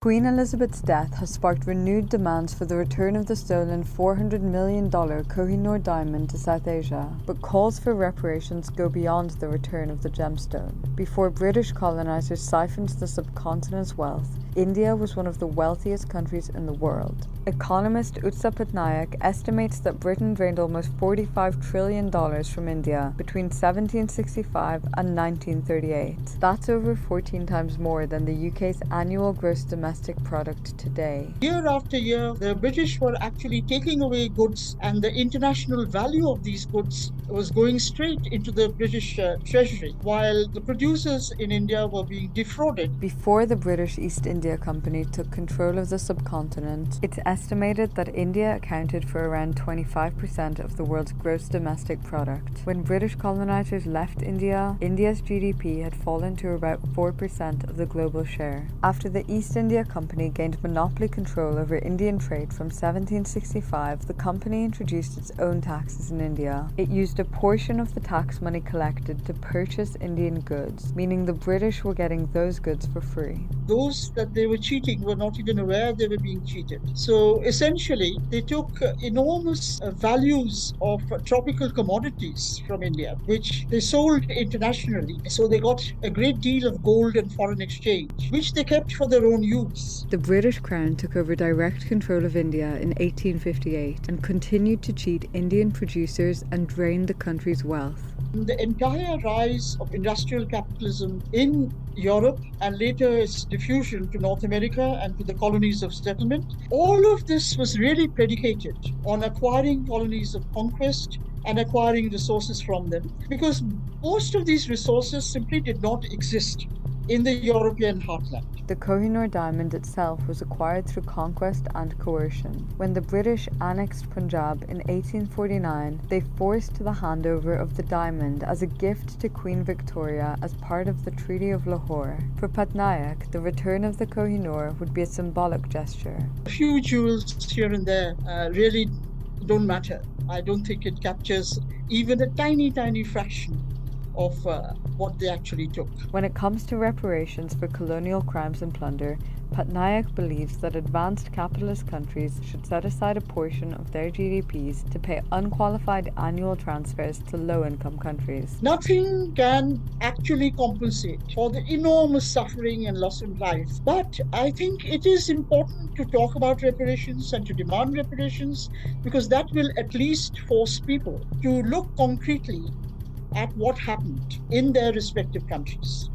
Queen Elizabeth's death has sparked renewed demands for the return of the stolen $400 million Kohinoor diamond to South Asia, but calls for reparations go beyond the return of the gemstone. Before British colonizers siphoned the subcontinent's wealth, India was one of the wealthiest countries in the world. Economist Utsa Patnaik estimates that Britain drained almost $45 trillion from India between 1765 and 1938. That's over 14 times more than the UK's annual gross domestic product today. Year after year, the British were actually taking away goods, and the international value of these goods was going straight into the British treasury, while the producers in India were being defrauded. Before the British East India Company took control of the subcontinent, it's estimated that India accounted for around 25% of the world's gross domestic product. When British colonizers left India, India's GDP had fallen to about 4% of the global share. After the East India Company gained monopoly control over Indian trade from 1765, the company introduced its own taxes in India. It used a portion of the tax money collected to purchase Indian goods, meaning the British were getting those goods for free. Those that they were cheating were not even aware they were being cheated. So essentially, they took enormous values of tropical commodities from India, which they sold internationally. So they got a great deal of gold and foreign exchange, which they kept for their own use. The British Crown took over direct control of India in 1858 and continued to cheat Indian producers and drain the country's wealth. The entire rise of industrial capitalism in Europe and later its diffusion to North America and to the colonies of settlement, all of this was really predicated on acquiring colonies of conquest and acquiring resources from them, because most of these resources simply did not exist in the European heartland. The Kohinoor diamond itself was acquired through conquest and coercion. When the British annexed Punjab in 1849, they forced the handover of the diamond as a gift to Queen Victoria as part of the Treaty of Lahore. For Patnaik, the return of the Kohinoor would be a symbolic gesture. A few jewels here and there really don't matter. I don't think it captures even a tiny, tiny fraction of what they actually took. When it comes to reparations for colonial crimes and plunder, Patnaik believes that advanced capitalist countries should set aside a portion of their GDPs to pay unqualified annual transfers to low-income countries. Nothing can actually compensate for the enormous suffering and loss of life. But I think it is important to talk about reparations and to demand reparations, because that will at least force people to look concretely at what happened in their respective countries.